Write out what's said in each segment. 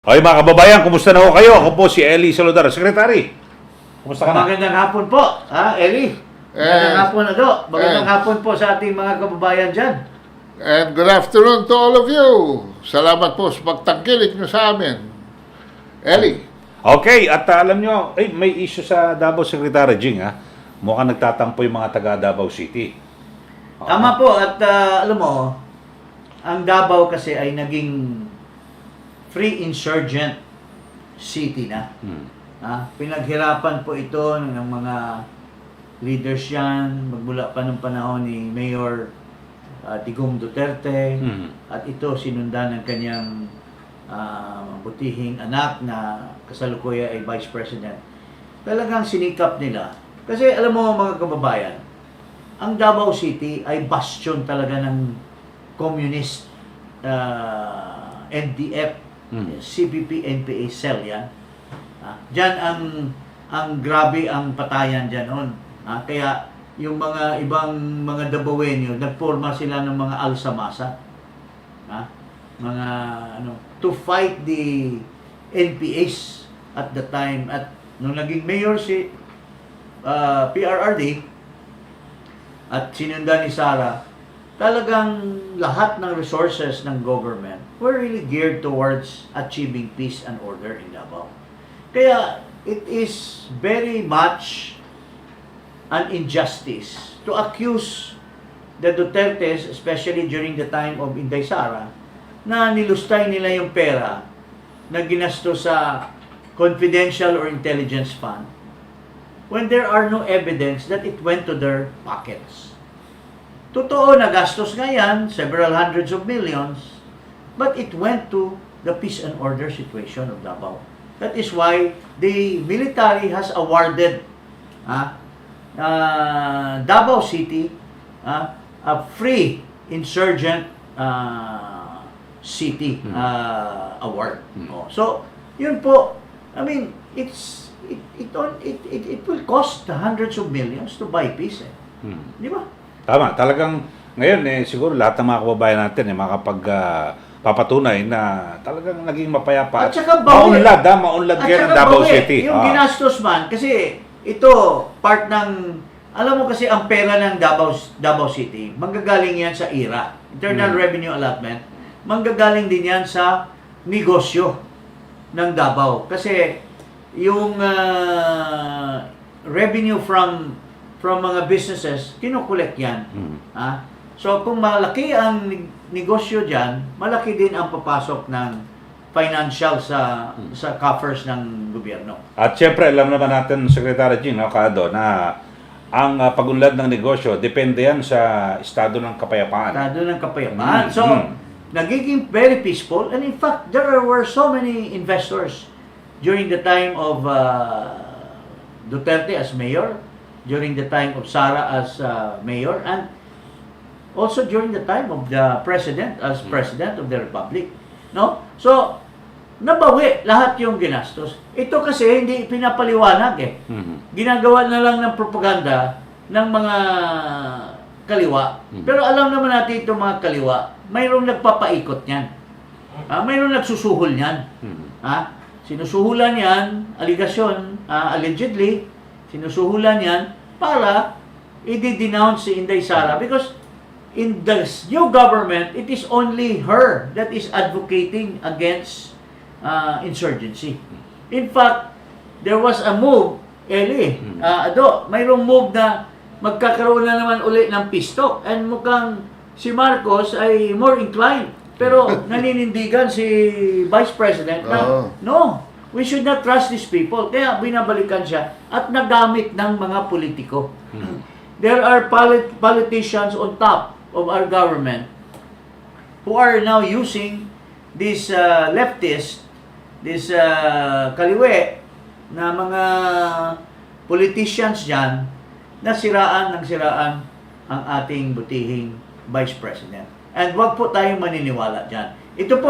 Okay mga kababayan, kumusta na ho kayo? Ako po si Eli Saludar, Secretary. Kumusta ka na? Magandang hapon po, Eli. Magandang hapon, Ado. Magandang hapon po sa ating mga kababayan dyan. And good afternoon to all of you. Salamat po sa pagtangkilik nyo sa amin. Eli. Okay, at alam nyo, may issue sa Davao, Secretary Jing, ha? Mukhang nagtatampo yung mga taga Davao City. Tama po, at alam mo, ang Davao kasi ay naging free insurgent city na. Pinaghirapan po ito ng mga leaders yan, magmula pa ng panahon ni Mayor Digong Duterte, at ito sinundan ng kanyang butihing anak na kasalukuyan ay Vice President. Talagang sinikap nila. Kasi alam mo mga kababayan, ang Davao City ay bastion talaga ng communist NDF, CPP, NPA cell yan. Diyan ang grabe ang patayan diyan noon. Kaya yung mga ibang mga Davaoenyo, nagporma sila ng mga alsamasa. Mga to fight the NPAs at the time. At nung naging mayor si PRRD at sinundan ni Sara, talagang lahat ng resources ng government were really geared towards achieving peace and order in Davao. Kaya it is very much an injustice to accuse the Dutertes, especially during the time of Inday Sara, na nilustay nila yung pera na ginasto sa confidential or intelligence fund when there are no evidence that it went to their pockets. Totoo, nagastos nga yan, several hundreds of millions, but it went to the peace and order situation of Davao. That is why the military has awarded Davao City a free insurgent city award. So, yun po, I mean, it will cost hundreds of millions to buy peace. Di ba? Tama, talagang ngayon siguro lahat ng mga kababayan natin papatunay na talagang naging mapayapa at saka maunlad yan ng Davao City. Yung ginastos man, kasi ito, part ng, alam mo kasi ang pera ng Davao City, manggagaling yan sa IRA, Internal Revenue Allotment, manggagaling din yan sa negosyo ng Davao. Kasi yung revenue from mga businesses, kinukolekt yan. So, kung malaki ang negosyo dyan, malaki din ang papasok ng financial sa coffers ng gobyerno. At syempre, alam naman natin, Secretary Jing, Kado, na ang pagunlad ng negosyo, depende yan sa estado ng kapayapaan. Estado ng kapayapaan. So, nagiging very peaceful. And in fact, there were so many investors during the time of Duterte as mayor, during the time of Sara as mayor, and also during the time of the president as president of the republic. No? So, nabawi lahat yung ginastos. Ito kasi hindi pinapaliwanag Ginagawa na lang ng propaganda ng mga kaliwa. Pero alam naman natin itong mga kaliwa, mayroong nagpapaikot niyan. Mayroong nagsusuhol niyan. Sinusuhulan yan, aligasyon, allegedly, sinusuhulan yan para i-denounce si Inday Sara, because in the new government, it is only her that is advocating against insurgency. In fact, there was a move, Eli, mayroong move na magkakaroon na naman uli ng peace talk, and mukhang si Marcos ay more inclined, pero naninindigan si Vice President na, no, we should not trust these people. Kaya binabalikan siya at nagamit ng mga politiko. There are politicians on top of our government who are now using this leftist, this kaliwe na mga politicians dyan na siraan ang ating butihing Vice President. And wag po tayong maniniwala dyan. Ito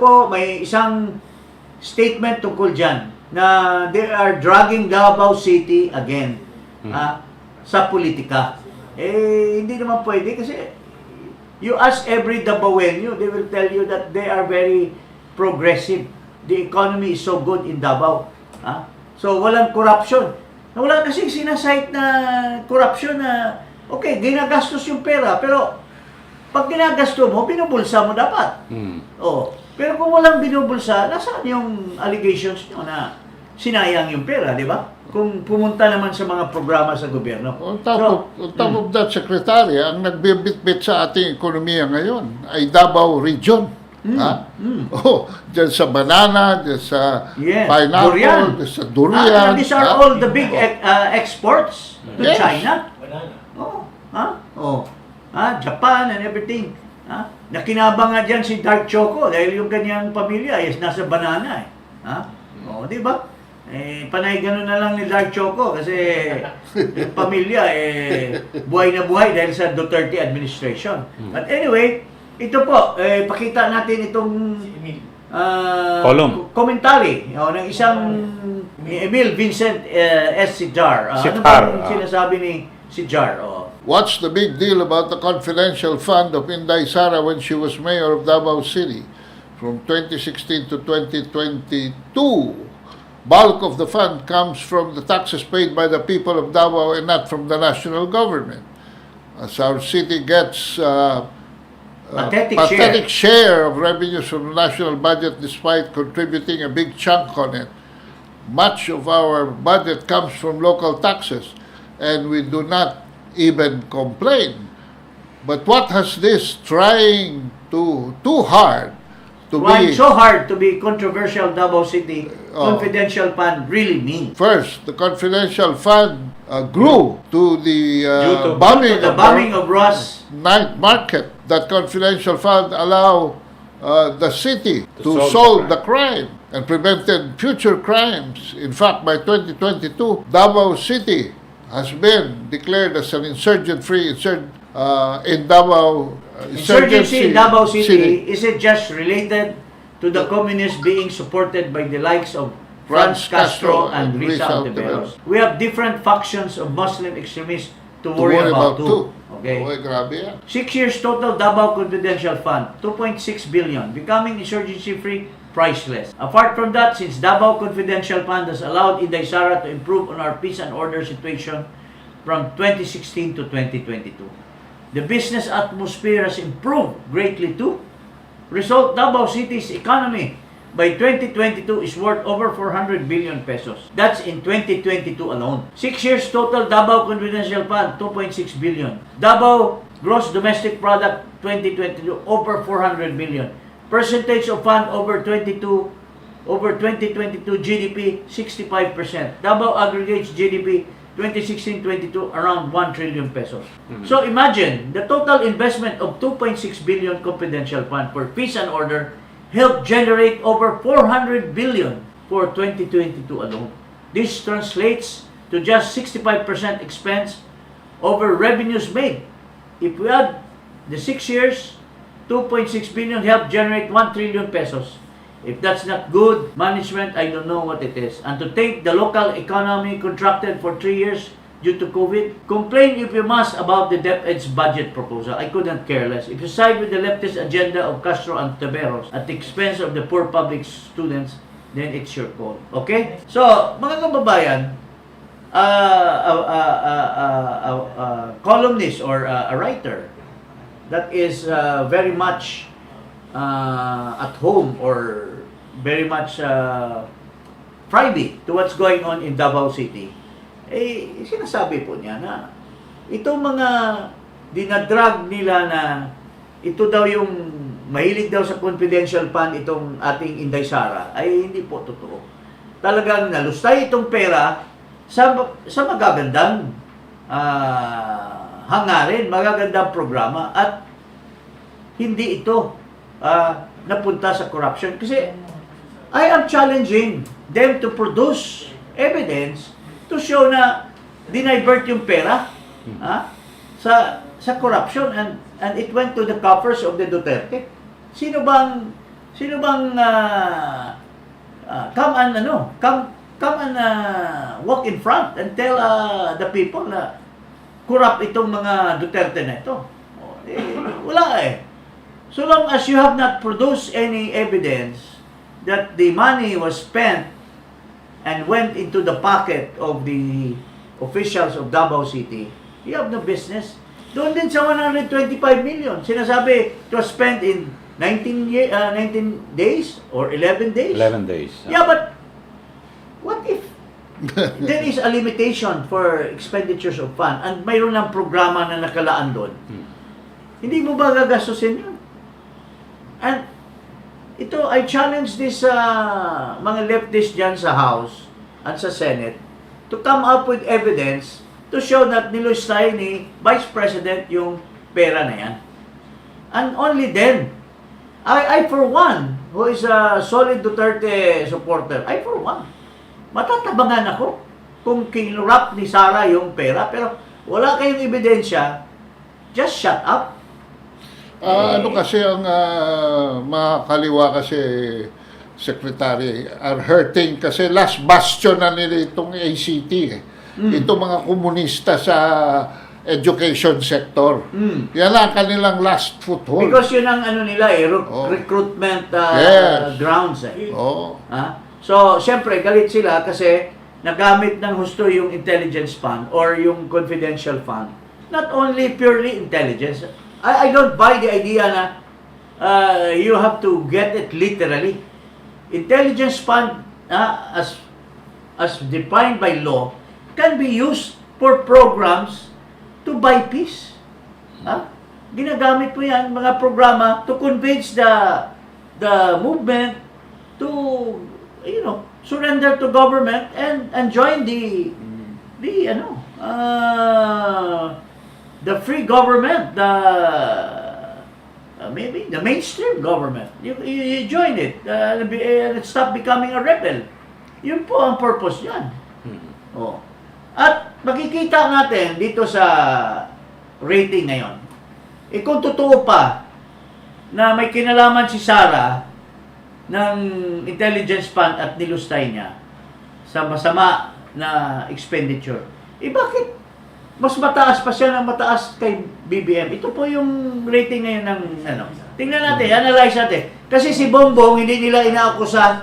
po, may isang statement tungkol dyan na they are dragging Davao City again sa politika. Hindi naman pwede kasi you ask every Davaoenyo, they will tell you that they are very progressive the economy is so good in Davao. Ha? So, walang corruption. Wala kasi sinasite na corruption na, okay, ginagastos yung pera, pero pag ginagasto mo, binubulsa mo dapat. Oh. Pero kung walang binubulsa, nasaan yung allegations nyo na sinayang yung pera, di ba? Kung pumunta naman sa mga programa sa gobyerno. On top of that, Secretary, ang nagbibitbit sa ating ekonomiya ngayon ay Davao Region. Oh, dyan sa banana, dyan sa pineapple, durian. dyan sa durian. These are all the big exports to Yes. China. Japan and everything. Nakinabang nga dyan si Dark Choco dahil yung kanyang pamilya is nasa banana. Di ba? Panay ganun na lang ni Dark Choco kasi yung pamilya buhay na buhay dahil sa Duterte administration. But anyway, ito po, pakita natin itong commentary ng isang ni Emil Vincent S. Sijar. Ano ba sinasabi ni Sijar? What's the big deal about the confidential fund of Inday Sara when she was mayor of Davao City from 2016 to 2022? Bulk of the fund comes from the taxes paid by the people of Davao and not from the national government. As our city gets pathetic share of revenues from the national budget despite contributing a big chunk on it. Much of our budget comes from local taxes and we do not even complain. But what has this trying too hard to Trying be so hard to be controversial Davao City confidential fund really mean? First, the confidential fund grew to the bombing of Ross night market. That confidential fund allow the city to solve solve the crime and prevented future crimes. In fact, by 2022, Davao City has been declared as an insurgent-free in Davao. Insurgency in Davao City, is it just related to the communists being supported by the likes of Franz Castro and Risa Ontiveros? We have different factions of Muslim extremists to worry about too. Okay. Oy, grabe yan. 6 years total Davao Confidential Fund, 2.6 billion, becoming insurgency-free, priceless. Apart from that, since Davao Confidential Fund has allowed Inday Sara to improve on our peace and order situation from 2016 to 2022. The business atmosphere has improved greatly too. Result, Davao City's economy by 2022 is worth over 400 billion pesos. That's in 2022 alone. 6 years total Davao Confidential Fund, 2.6 billion. Davao Gross Domestic Product 2022, over 400 billion. Percentage of fund over 2022 GDP, 65%. Davao aggregates GDP 2016-22 around 1 trillion pesos. So imagine, the total investment of 2.6 billion confidential fund for peace and order helped generate over 400 billion for 2022 alone. This translates to just 65% expense over revenues made. If we add the 6 years, 2.6 billion helped generate 1 trillion pesos. If that's not good management, I don't know what it is. And to think the local economy contracted for 3 years due to COVID, complain if you must about the DepEd's budget proposal. I couldn't care less. If you side with the leftist agenda of Castro and Taveros at the expense of the poor public students, then it's your call. Okay? So, mga kababayan, columnist or a writer that is very much at home or very much privy to what's going on in Davao City, sinasabi po niya na itong mga dinadrag nila na ito daw yung mahilig daw sa confidential fund itong ating Inday Sara ay hindi po totoo. Talagang nalustay itong pera sa magagandang hangarin, magagandang programa at hindi ito napunta sa corruption. Kasi I am challenging them to produce evidence to show na dinivert yung pera sa corruption and it went to the coffers of the Duterte. Sino bang come and walk in front and tell the people na corrupt itong mga Duterte na ito? Wala eh. So long as you have not produced any evidence that the money was spent and went into the pocket of the officials of Davao City, you have no business. Doon din sa 125 million, sinasabi it was spent in 19 days or 11 days. 11 days. Yeah, but what if there is a limitation for expenditures of fund and mayroon ng programa na nakalaan doon? Hindi mo ba gagastusin yun? And ito, I challenge this mga leftists dyan sa House at sa Senate to come up with evidence to show that nilustay ni Vice President yung pera na yan. And only then, I for one, who is a solid Duterte supporter, I for one, matatabangan ako kung kinurap ni Sara yung pera, pero wala kayong ebidensya, just shut up. Ano kasi ang mga kaliwa kasi, Secretary, are hurting kasi last bastion na nila itong ACT. Itong mga komunista sa education sector. Yan ang kanilang last foothold. Because yun ang ano nila recruitment grounds eh. So, siyempre, galit sila kasi nagamit ng husto yung intelligence fund or yung confidential fund. Not only purely intelligence. I don't buy the idea na you have to get it literally. Intelligence fund, as defined by law, can be used for programs to buy peace. Ginagamit mo yan, mga programa, to convince the movement to, surrender to government and join the free government, maybe the mainstream government. You join it and stop becoming a rebel. Yun po ang purpose yan. At makikita natin dito sa rating ngayon, kung totoo pa na may kinalaman si Sara ng intelligence fund at nilustay niya sa masama na expenditure, bakit mas mataas pa siya ng mataas kay BBM? Ito po yung rating ngayon ng Tingnan natin, analyze natin. Kasi si Bongbong, hindi nila inaakusa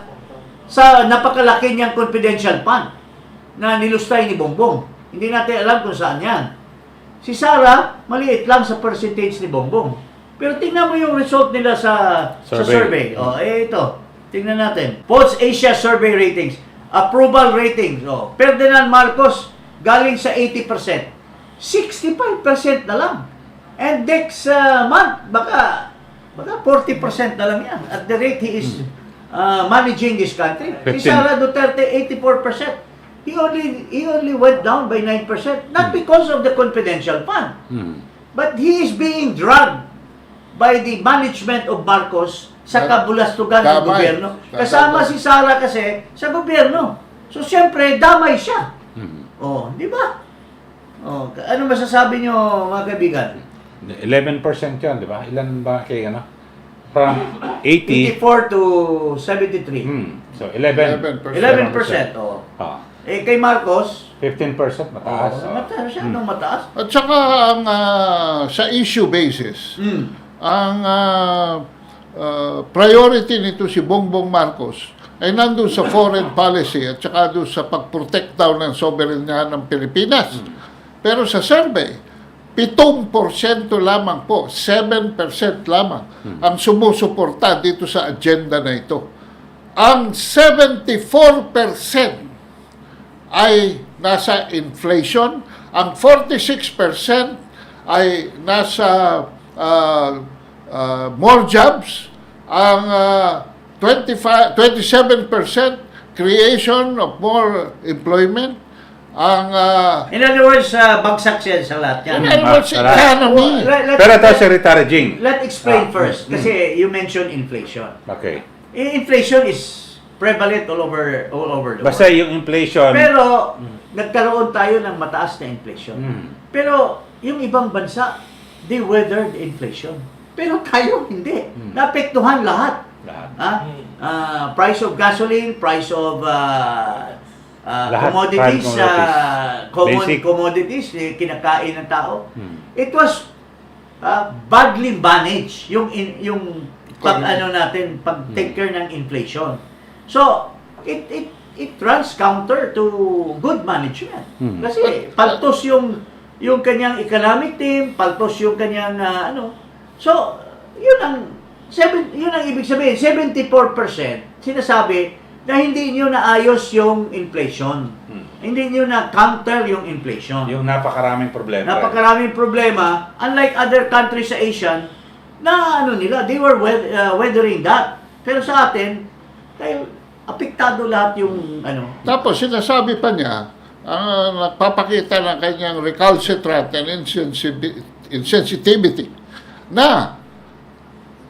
sa napakalaki niyang confidential fund na nilustay ni Bongbong. Hindi natin alam kung saan yan. Si Sara, maliit lang sa percentage ni Bongbong. Pero tingnan mo yung result nila sa survey. Ito. Tingnan natin. Polls Asia Survey Ratings. Approval ratings. Ferdinand Marcos, galing sa 80%. 65% na lang. And next month, baka 40% na lang yan. At the rate he is managing this country. Si Sara Duterte, 84%. He only went down by 9%. Not because of the confidential fund. But he is being dragged by the management of Marcos sa kabulastugan ng gobyerno. Kasama si Sara kasi sa gobyerno. So, siyempre, damay siya. Di ba? Ano masasabi nyo, mga kaibigan? 11% yun, di ba? Ilan ba kay From 80... 84 to 73. So, 11%. 11%. Kay Marcos, 15%, mataas. Mataas siya, mataas. At saka ang sa issue basis, ang priority nito si Bongbong Marcos ay nandun sa foreign policy at saka doon sa pag-protect daw ng sovereignty ng Pilipinas. Pero sa survey, 7% lamang po, 7% lamang ang sumusuporta dito sa agenda na ito. Ang 74% ay nasa inflation, ang 46% ay nasa more jobs, ang 27% creation of more employment, ang in other words, bagsak siya sa lahat yan. in other words, economy. Pero ito, Secretary Jing. Let's explain first, kasi you mentioned inflation. Okay. Inflation is prevalent all over the Basta world. yung inflation... Pero, nagkaroon tayo ng mataas na inflation. Pero, yung ibang bansa, they weathered inflation. Pero tayo, hindi. Naapektuhan lahat. Price of gasoline, price of commodities, commodities, kinakain ng tao. It was badly managed yung pag take care ng inflation. So, it runs counter to good management. Kasi paltos yung kanyang economic team, paltos yung kanyang So, yun ang ibig sabihin, 74% sinasabi na hindi niyo naayos yung inflation. Hindi niyo na counter yung inflation. Yung napakaraming problema. Napakaraming problema, unlike other countries sa Asian, na they were weathering that. Pero sa atin, dahil apektado lahat yung Tapos sinasabi pa niya, nagpapakita ng kanyang recalcitrant and insensitivity na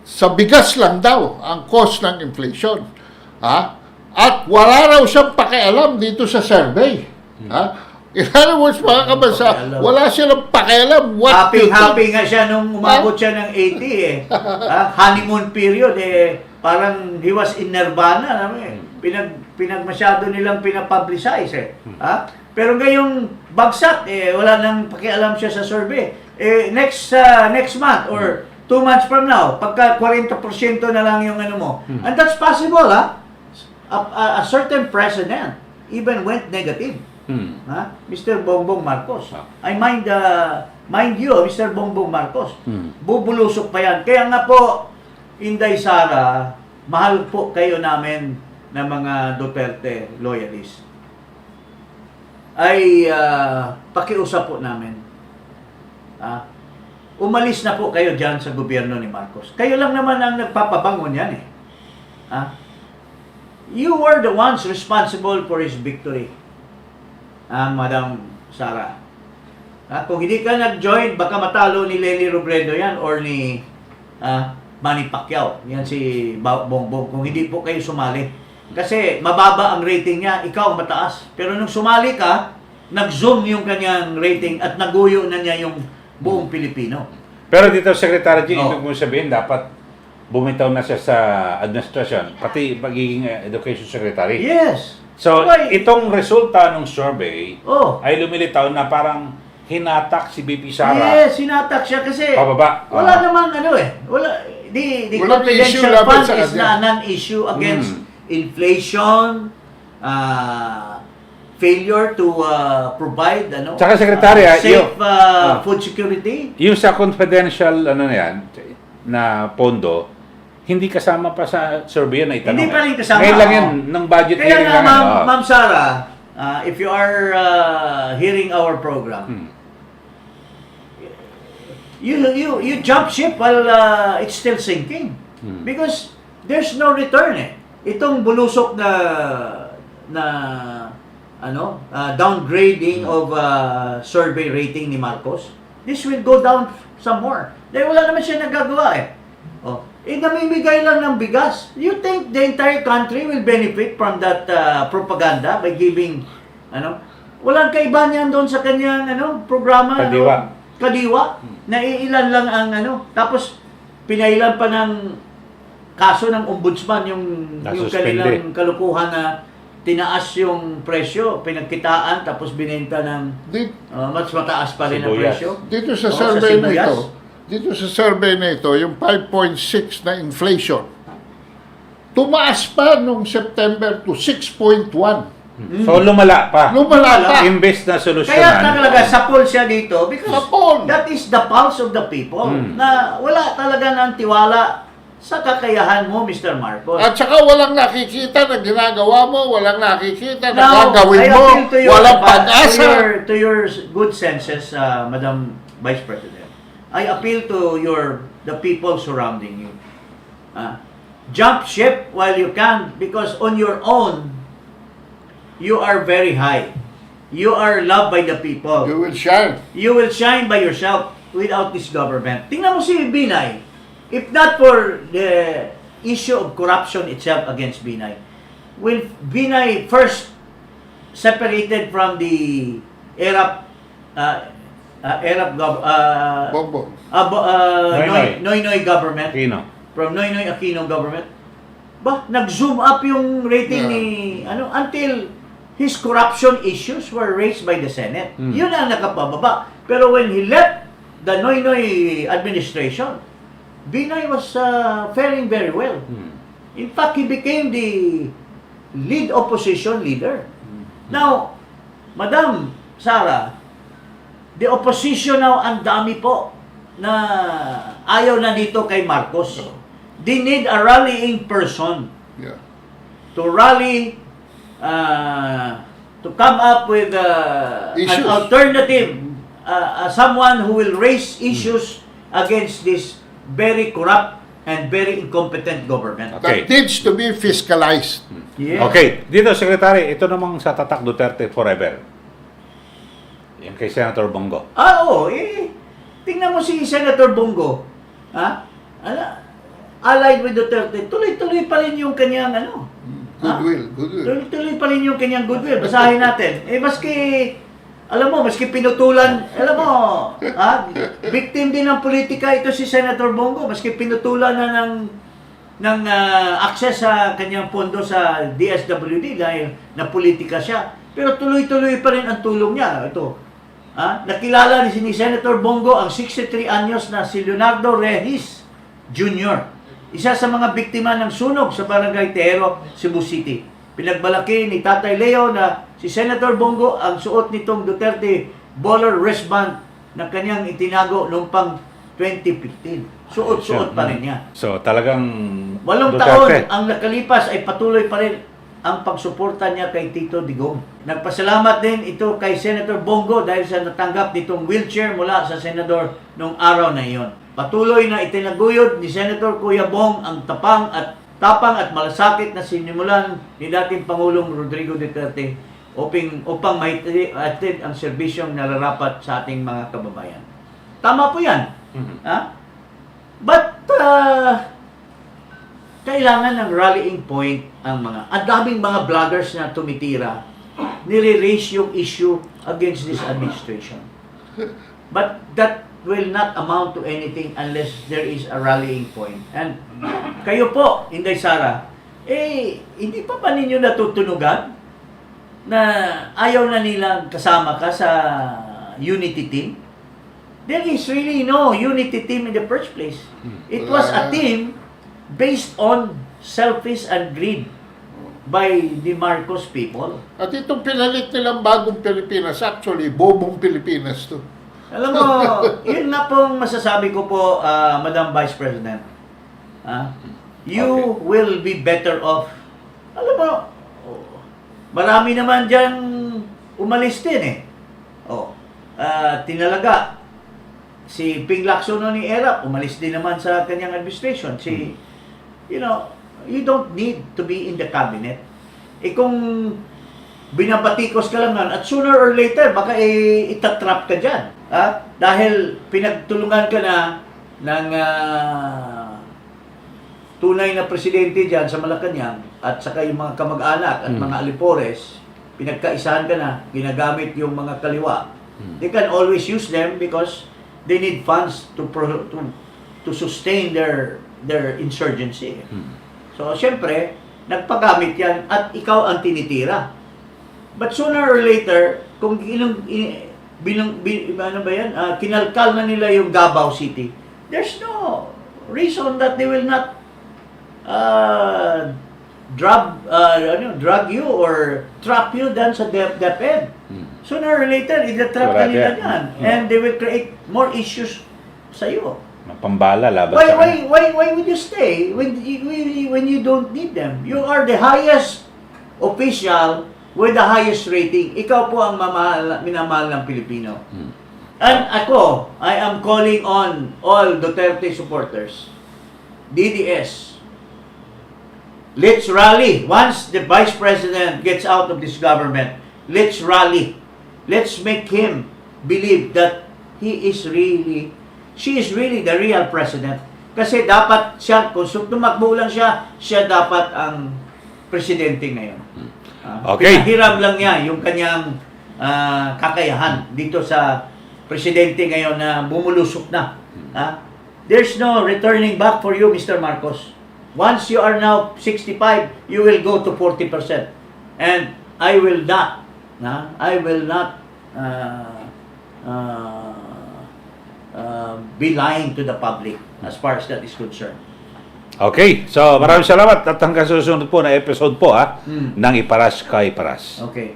sa bigas lang daw ang cause ng inflation. At wala raw siyang pakialam dito sa survey. In other words, mga kabasa, wala silang pakialam. Happy nga siya nung umabot siya ng 80 honeymoon period parang he was in nirvana. Masyado nilang pinapublicize Pero ngayong bagsak wala nang pakialam siya sa survey. Next month or 2 months from now, pagka 40% na lang yung mo. And that's possible, A certain president even went negative. Mr. Bongbong Marcos. I mind you, Mr. Bongbong Marcos. Bubulusok pa yan. Kaya nga po, Inday Sara, mahal po kayo namin na mga Duterte loyalists. Ay pakiusap po namin. Umalis na po kayo dyan sa gobyerno ni Marcos. Kayo lang naman ang nagpapabangon yan You were the ones responsible for his victory, Madam Sara. Kung hindi ka nag-join, baka matalo ni Lely Robredo yan or ni Manny Pacquiao. Yan si Bongbong. Kung hindi po kayo sumali. Kasi mababa ang rating niya, ikaw ang mataas. Pero nung sumali ka, nag-zoom yung kanyang rating at naguyo na niya yung buong Pilipino. Pero dito, Secretary G, ibig mo sabihin, dapat bumitaw na siya sa administrasyon, pati pagiging education secretary. Yes. So, itong resulta ng survey ay lumilitaw na parang hinatak si BP Sara. Yes, hinatak siya kasi pababa. Wala namang Wala, the confidential fund is na non-issue against inflation, failure to provide Tsaka, Secretary, safe food security. Yung sa confidential na pondo, hindi kasama pa sa survey na itanong. Hindi pa rin kasama. Ngayon lang yan, ng budget Kaya hearing nga, lang. Ma'am Sara, if you are hearing our program, you jump ship while it's still sinking. Because there's no return Itong bulusok na downgrading of survey rating ni Marcos, this will go down some more. Dahil wala naman siya nagagawa namimigay lang ng bigas. You think the entire country will benefit from that propaganda by giving, walang kaiba niyan doon sa kanyang, programa, Kadiwa. Naiilan lang ang, tapos pinailan pa ng kaso ng ombudsman yung kanilang kalukuhan na tinaas yung presyo, pinagkitaan, tapos binenta ng mas mataas pa rin ang presyo. Dito sa survey na ito, yung 5.6 na inflation, tumaas pa nung September to 6.1. So, lumala pa. Imbes na solusyonan. Kaya talaga sapol siya dito because that is the pulse of the people na wala talaga ng tiwala sa kakayahan mo, Mr. Marcos. At saka walang nakikita na ginagawa mo, walang nakikita na gagawin mo, walang pag-asa. To your good senses, Madam Vice President, I appeal to the people surrounding you. Jump ship while you can because on your own, you are very high. You are loved by the people. You will shine. You will shine by yourself without this government. Tingnan mo si Binay. If not for the issue of corruption itself against Binay, will Binay first separated from the Noynoy government, from Noynoy Aquino government, nag-zoom up yung rating ni until his corruption issues were raised by the Senate. Yun ang nakapababa. Pero when he left the Noynoy administration, Binay was faring very well. In fact, he became lead opposition leader. Now, Madam Sara, the opposition now, ang dami po na ayaw na dito kay Marcos. They need a rallying person Yeah. to rally, to come up with an Issues. alternative, someone who will raise issues against this very corrupt and very incompetent government. Okay. That needs to be fiscalized. Yes. Okay, dito Secretary, ito namang sa Tatak Duterte Forever. Yung kay Senator Bongo. Oo, tingnan mo si Senator Bongo. Ha? Allied with Duterte, tuloy-tuloy pa rin yung kanyang Goodwill. tuloy-tuloy pa rin yung kanyang goodwill. Basahin natin. Maski pinutulan, victim din ng politika ito si Senator Bongo, maski pinutulan na ng access sa kanyang pondo sa DSWD dahil na politika siya. Pero tuloy-tuloy pa rin ang tulong niya. Ito, nakilala ni Senator Bongo ang 63 anyos na si Leonardo Reyes Jr., isa sa mga biktima ng sunog sa Barangay Tehero, Cebu City. Pinagbalaki ni Tatay Leo na si Senator Bongo ang suot nitong Duterte Baller wristband na kanyang itinago noong pang 2015. Suot-suot pa rin niya. So, talagang 8 taon ang nakalipas ay patuloy pa rin ang pagsuporta niya kay Tito Digong. Nagpasalamat din ito kay Senator Bongo dahil sa natanggap nitong wheelchair mula sa senador noong araw na iyon. Patuloy na itinaguyod ni Senator Kuya Bong ang tapang at malasakit na sinimulan ni dating Pangulong Rodrigo Duterte upang maitid ang serbisyong nararapat sa ating mga kababayan. Tama po yan. But kailangan ng rallying point ang daming mga vloggers na tumitira, nire-raise yung issue against this administration. But that will not amount to anything unless there is a rallying point. And kayo po, Inday Sara, hindi pa ba ninyo natutunugan na ayaw na nilang kasama ka sa unity team? There is really no unity team in the first place. It was a team based on selfish and greed by the Marcos people. At itong pinalit nilang bagong Pilipinas, actually, bobong Pilipinas to. Alam mo, yun na pong masasabi ko po, Madam Vice President. You will be better off. Alam mo, marami naman dyan umalis din tinalaga. Si Ping Lacson ni ERAP, umalis din naman sa kanyang administration. You don't need to be in the cabinet. Kung binabatikos ka lang at sooner or later, baka itatrap ka dyan. Dahil pinagtulungan ka na ng tunay na presidente dyan sa Malacanang at saka yung mga kamag-anak at mga alipores, pinagkaisahan ka na, ginagamit yung mga kaliwa. They can always use them because they need funds to sustain their insurgency. So, syempre, nagpagamit yan at ikaw ang tinitira. But sooner or later, kung kinalkal na nila yung Davao City, there's no reason that they will not drug you or trap you down sa DepEd. Sooner or later, itatrap ka nila yan. And they will create more issues sa iyo. Pambala laban sa Why would you stay when you don't need them? You are the highest official with the highest rating. Ikaw po ang minamahal ng Pilipino. And ako, I am calling on all Duterte supporters. DDS. Let's rally. Once the Vice President gets out of this government, let's rally. Let's make him believe that she is really the real President. Kasi dapat siya, kung tumakbo lang siya dapat ang Presidente ngayon. Okay. Pinahiram lang niya yung kanyang kakayahan dito sa Presidente ngayon na bumulusok na. There's no returning back for you, Mr. Marcos. Once you are now 65, you will go to 40%. And I will not be lying to the public as far as that is concerned. Okay, so maraming salamat at hanggang sa susunod po na episode po ng Iparas Kay Paras. Okay.